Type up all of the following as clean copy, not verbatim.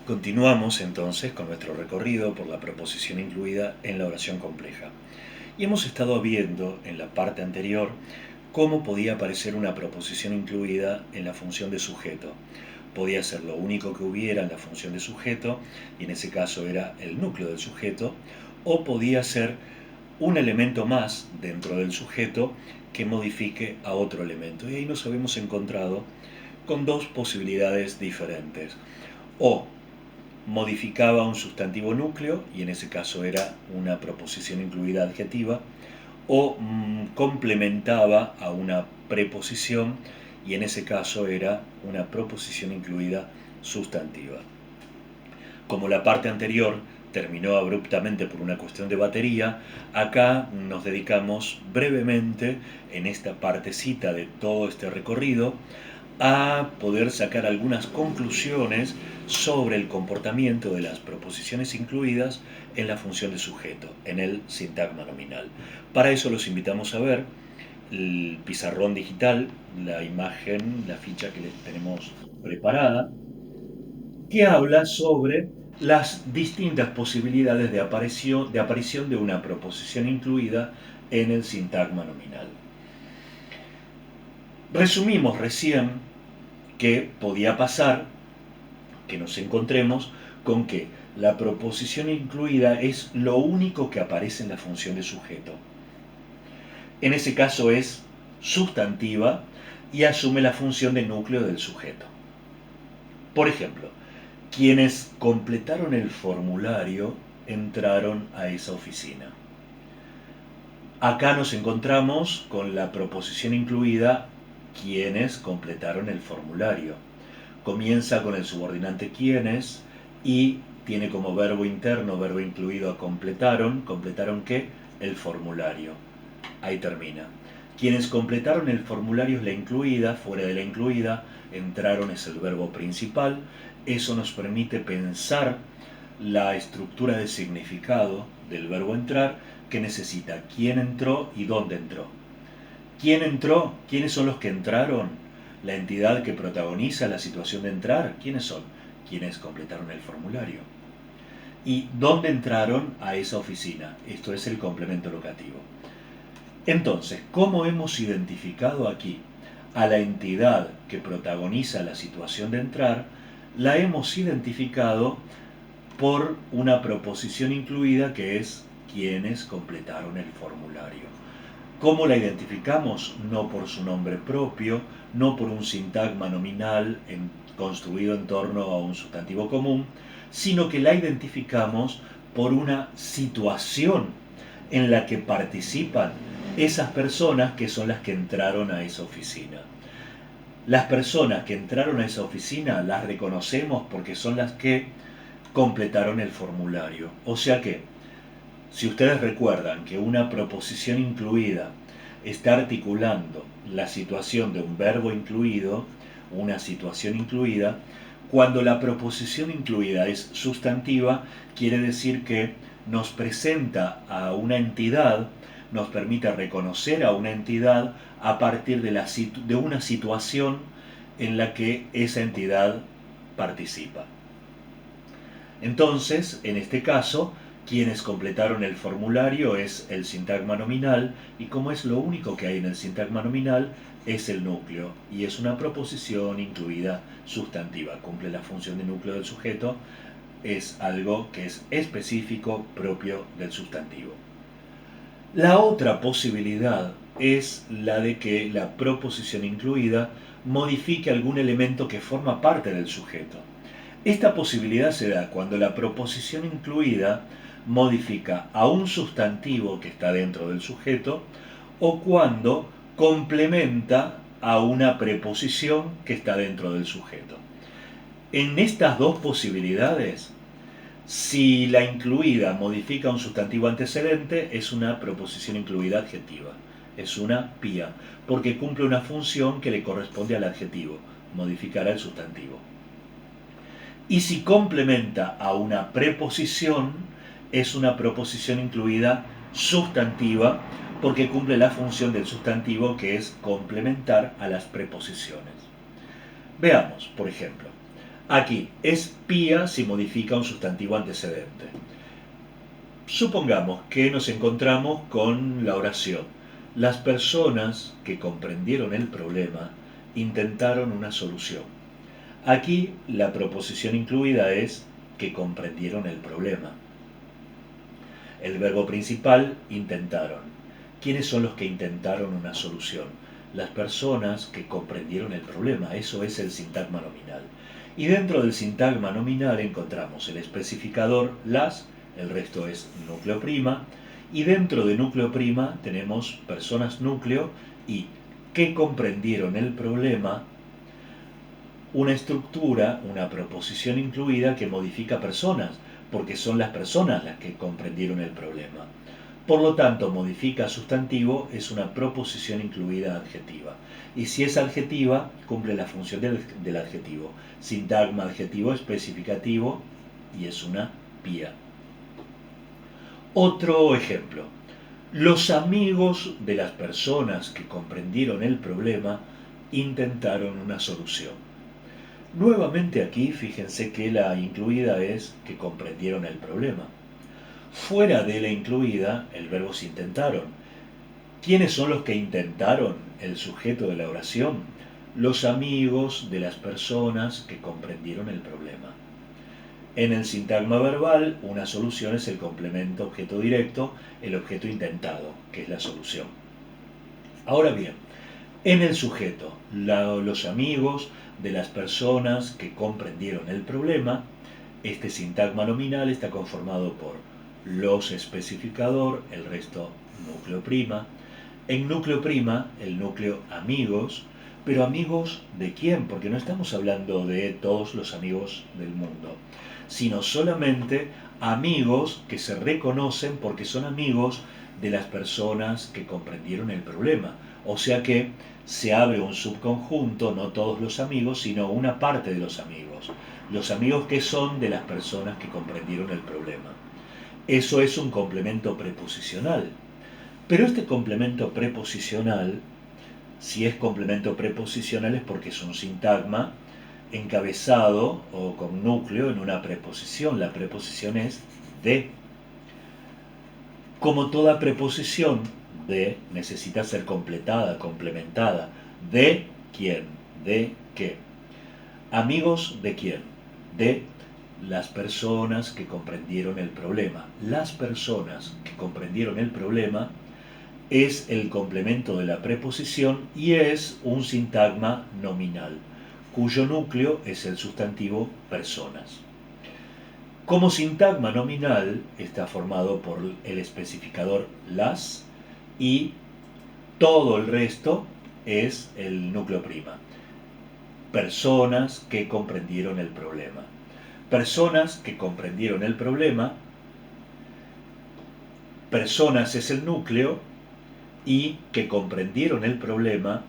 Continuamos entonces con nuestro recorrido por la proposición incluida en la oración compleja. Y hemos estado viendo en la parte anterior cómo podía aparecer una proposición incluida en la función de sujeto. Podía ser lo único que hubiera en la función de sujeto, y en ese caso era el núcleo del sujeto, o podía ser un elemento más dentro del sujeto que modifique a otro elemento. Y ahí nos habíamos encontrado con dos posibilidades diferentes. O modificaba un sustantivo núcleo, y en ese caso era una proposición incluida adjetiva, o complementaba a una preposición, y en ese caso era una proposición incluida sustantiva. Como la parte anterior terminó abruptamente por una cuestión de batería, acá nos dedicamos brevemente en esta partecita de todo este recorrido a poder sacar algunas conclusiones sobre el comportamiento de las proposiciones incluidas en la función de sujeto, en el sintagma nominal. Para eso los invitamos a ver el pizarrón digital, la imagen, la ficha que les tenemos preparada, que habla sobre las distintas posibilidades de aparición de una proposición incluida en el sintagma nominal. Resumimos recién que podía pasar que nos encontremos con que la proposición incluida es lo único que aparece en la función de sujeto. En ese caso es sustantiva y asume la función de núcleo del sujeto. Por ejemplo, quienes completaron el formulario entraron a esa oficina. Acá nos encontramos con la proposición incluida quienes completaron el formulario. Comienza con el subordinante quienes y tiene como verbo interno, verbo incluido a completaron. ¿Completaron qué? El formulario. Ahí termina. Quienes completaron el formulario es la incluida, fuera de la incluida, entraron es el verbo principal. Eso nos permite pensar la estructura de significado del verbo entrar, que necesita quién entró y dónde entró. ¿Quién entró? ¿Quiénes son los que entraron? La entidad que protagoniza la situación de entrar. ¿Quiénes son? Quienes completaron el formulario. ¿Y dónde entraron? A esa oficina. Esto es el complemento locativo. Entonces, ¿cómo hemos identificado aquí a la entidad que protagoniza la situación de entrar? La hemos identificado por una proposición incluida que es quienes completaron el formulario. ¿Cómo la identificamos? No por su nombre propio, no por un sintagma nominal construido en torno a un sustantivo común, sino que la identificamos por una situación en la que participan esas personas que son las que entraron a esa oficina. Las personas que entraron a esa oficina las reconocemos porque son las que completaron el formulario. O sea que, si ustedes recuerdan que una proposición incluida está articulando la situación de un verbo incluido, una situación incluida, cuando la proposición incluida es sustantiva, quiere decir que nos presenta a una entidad, nos permite reconocer a una entidad a partir de una situación en la que esa entidad participa. Entonces, en este caso, quienes completaron el formulario es el sintagma nominal, y como es lo único que hay en el sintagma nominal, es el núcleo, y es una proposición incluida sustantiva, cumple la función de núcleo del sujeto, es algo que es específico propio del sustantivo. La otra posibilidad es la de que la proposición incluida modifique algún elemento que forma parte del sujeto. Esta posibilidad se da cuando la proposición incluida modifica a un sustantivo que está dentro del sujeto o cuando complementa a una preposición que está dentro del sujeto. En estas dos posibilidades, si la incluida modifica un sustantivo antecedente, es una proposición incluida adjetiva, es una pía, porque cumple una función que le corresponde al adjetivo, modificar al sustantivo. Y si complementa a una preposición, es una proposición incluida sustantiva, porque cumple la función del sustantivo, que es complementar a las preposiciones. Veamos, por ejemplo, Aquí, espía si modifica un sustantivo antecedente. Supongamos que nos encontramos con la oración. Las personas que comprendieron el problema intentaron una solución. Aquí la proposición incluida es que comprendieron el problema. El verbo principal, intentaron. ¿Quiénes son los que intentaron una solución? Las personas que comprendieron el problema. Eso es el sintagma nominal. Y dentro del sintagma nominal encontramos el especificador, las, el resto es núcleo prima, y dentro de núcleo prima tenemos personas núcleo y que comprendieron el problema, una estructura, una proposición incluida que modifica personas, porque son las personas las que comprendieron el problema. Por lo tanto, modifica sustantivo es una proposición incluida adjetiva. Y si es adjetiva, cumple la función del adjetivo. Sintagma adjetivo especificativo y es una pía. Otro ejemplo. Los amigos de las personas que comprendieron el problema intentaron una solución. Nuevamente aquí, fíjense que la incluida es que comprendieron el problema. Fuera de la incluida, el verbo se intentaron. ¿Quiénes son los que intentaron? El sujeto de la oración. Los amigos de las personas que comprendieron el problema. En el sintagma verbal, una solución es el complemento objeto directo, el objeto intentado, que es la solución. Ahora bien, en el sujeto, los amigos de las personas que comprendieron el problema, este sintagma nominal está conformado por los especificador, el resto núcleo prima. En núcleo prima, el núcleo amigos, pero amigos de quién, porque no estamos hablando de todos los amigos del mundo, sino solamente amigos que se reconocen porque son amigos de las personas que comprendieron el problema. O sea que se abre un subconjunto, no todos los amigos, sino una parte de los amigos que son de las personas que comprendieron el problema. Eso es un complemento preposicional. Pero este complemento preposicional, si es complemento preposicional es porque es un sintagma encabezado o con núcleo en una preposición. La preposición es de. Como toda preposición, de necesita ser completada, complementada. ¿De quién? ¿De qué? Amigos de quién? De las personas que comprendieron el problema. Las personas que comprendieron el problema es el complemento de la preposición y es un sintagma nominal, cuyo núcleo es el sustantivo personas. Como sintagma nominal está formado por el especificador las y todo el resto es el núcleo prima. Personas que comprendieron el problema. Personas que comprendieron el problema. Personas es el núcleo y que comprendieron el problema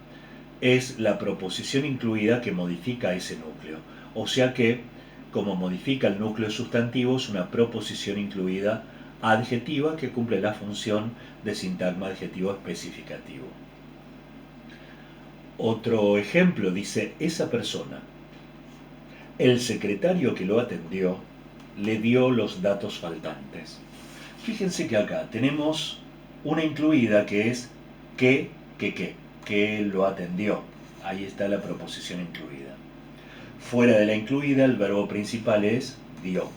es la proposición incluida que modifica ese núcleo. O sea que, como modifica el núcleo sustantivo, es una proposición incluida adjetiva que cumple la función de sintagma adjetivo especificativo. Otro ejemplo dice, esa persona, el secretario que lo atendió, le dio los datos faltantes. Fíjense que acá tenemos una incluida que es que lo atendió. Ahí está la proposición incluida. Fuera de la incluida, el verbo principal es dio.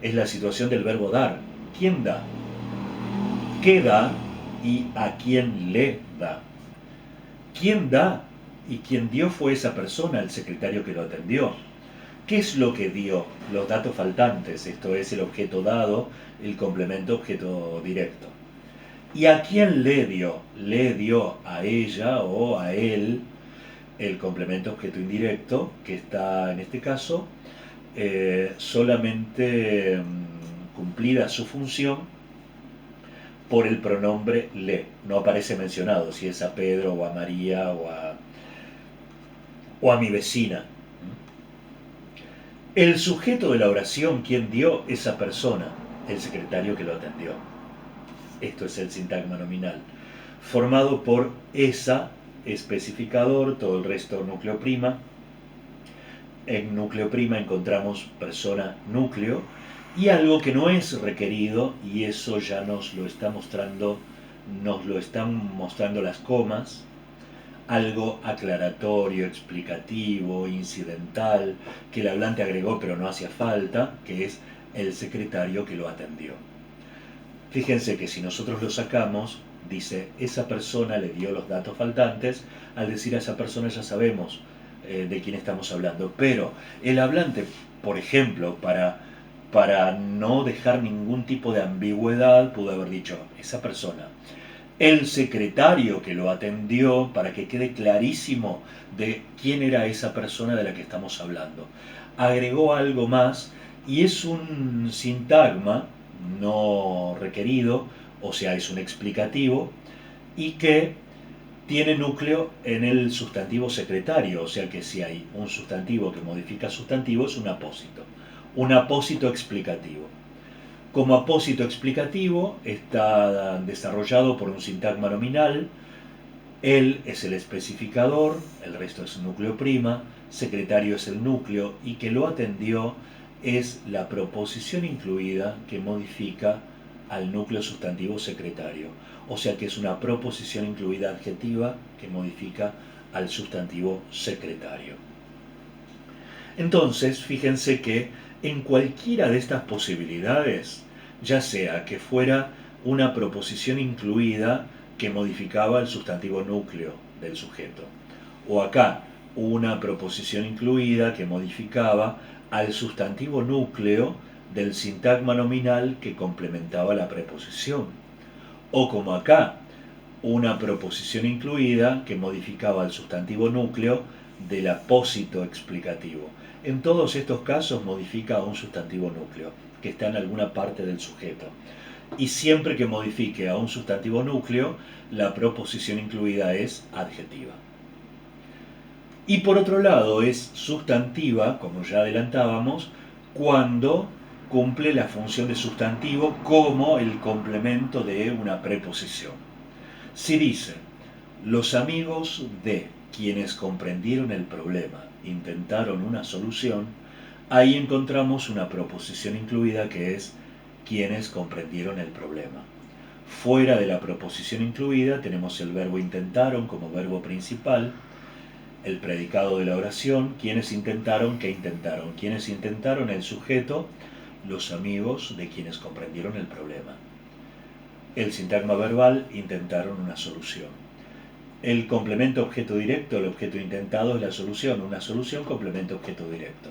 Es la situación del verbo dar. ¿Quién da? ¿Qué da? Y a quién le da. ¿Quién da? Y quien dio fue esa persona, el secretario que lo atendió. ¿Qué es lo que dio? Los datos faltantes, esto es el objeto dado, el complemento objeto directo. ¿Y a quién le dio? Le dio a ella o a él el complemento objeto indirecto, que está en este caso solamente cumplida su función por el pronombre le. No aparece mencionado si es a Pedro o a María o a mi vecina. El sujeto de la oración, quien dio esa persona, el secretario que lo atendió. Esto es el sintagma nominal, formado por esa, especificador, todo el resto núcleo prima, En núcleo prima encontramos persona núcleo y algo que no es requerido, y eso ya nos lo están mostrando las comas, algo aclaratorio, explicativo, incidental, que el hablante agregó pero no hacía falta, que es el secretario que lo atendió. Fíjense que si nosotros lo sacamos, dice, esa persona le dio los datos faltantes, al decir a esa persona ya sabemos de quién estamos hablando, pero el hablante, por ejemplo, para no dejar ningún tipo de ambigüedad, pudo haber dicho, esa persona, el secretario que lo atendió, para que quede clarísimo de quién era esa persona de la que estamos hablando. Agregó algo más y es un sintagma no requerido, o sea, es un explicativo, y que tiene núcleo en el sustantivo secretario, o sea que si hay un sustantivo que modifica sustantivo es un apósito explicativo. Como apósito explicativo está desarrollado por un sintagma nominal, él es el especificador, el resto es núcleo prima, secretario es el núcleo y que lo atendió es la proposición incluida que modifica al núcleo sustantivo secretario. O sea que es una proposición incluida adjetiva que modifica al sustantivo secretario. Entonces, fíjense que en cualquiera de estas posibilidades, ya sea que fuera una proposición incluida que modificaba el sustantivo núcleo del sujeto, o acá una proposición incluida que modificaba al sustantivo núcleo del sintagma nominal que complementaba la preposición, o como acá, una proposición incluida que modificaba el sustantivo núcleo del apósito explicativo. En todos estos casos modifica a un sustantivo núcleo que está en alguna parte del sujeto. Y siempre que modifique a un sustantivo núcleo, la proposición incluida es adjetiva. Y por otro lado es sustantiva, como ya adelantábamos, cuando cumple la función de sustantivo como el complemento de una preposición. Si dice, los amigos de quienes comprendieron el problema intentaron una solución, ahí encontramos una proposición incluida que es quienes comprendieron el problema. Fuera de la proposición incluida tenemos el verbo intentaron como verbo principal, el predicado de la oración, quienes intentaron, ¿qué intentaron? Quienes intentaron el sujeto, los amigos de quienes comprendieron el problema. El sintagma verbal, intentaron una solución. El complemento objeto directo, el objeto intentado es la solución, una solución complemento objeto directo.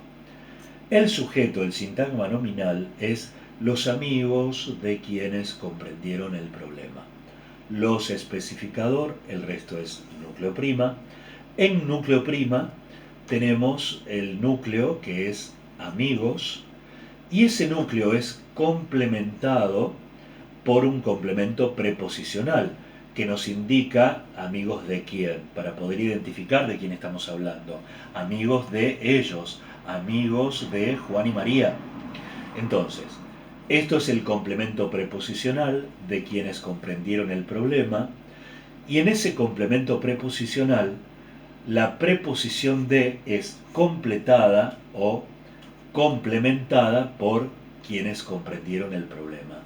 El sujeto, el sintagma nominal, es los amigos de quienes comprendieron el problema. Los especificador, el resto es núcleo prima. En núcleo prima tenemos el núcleo que es amigos y ese núcleo es complementado por un complemento preposicional que nos indica amigos de quién, para poder identificar de quién estamos hablando. Amigos de ellos, amigos de Juan y María. Entonces, esto es el complemento preposicional de quienes comprendieron el problema y en ese complemento preposicional la preposición de es completada o complementada por quienes comprendieron el problema.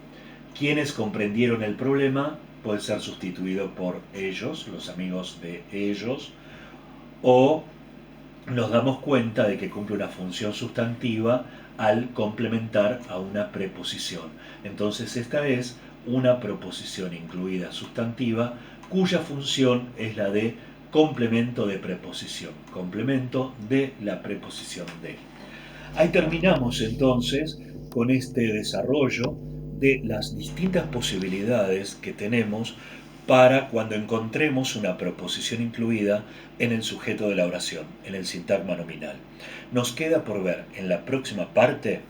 Quienes comprendieron el problema puede ser sustituido por ellos, los amigos de ellos, o nos damos cuenta de que cumple una función sustantiva al complementar a una preposición. Entonces esta es una proposición incluida sustantiva cuya función es la de complemento de preposición, complemento de la preposición de. Ahí terminamos entonces con este desarrollo de las distintas posibilidades que tenemos para cuando encontremos una proposición incluida en el sujeto de la oración, en el sintagma nominal. Nos queda por ver en la próxima parte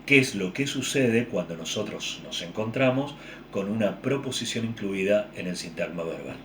qué es lo que sucede cuando nosotros nos encontramos con una proposición incluida en el sintagma verbal.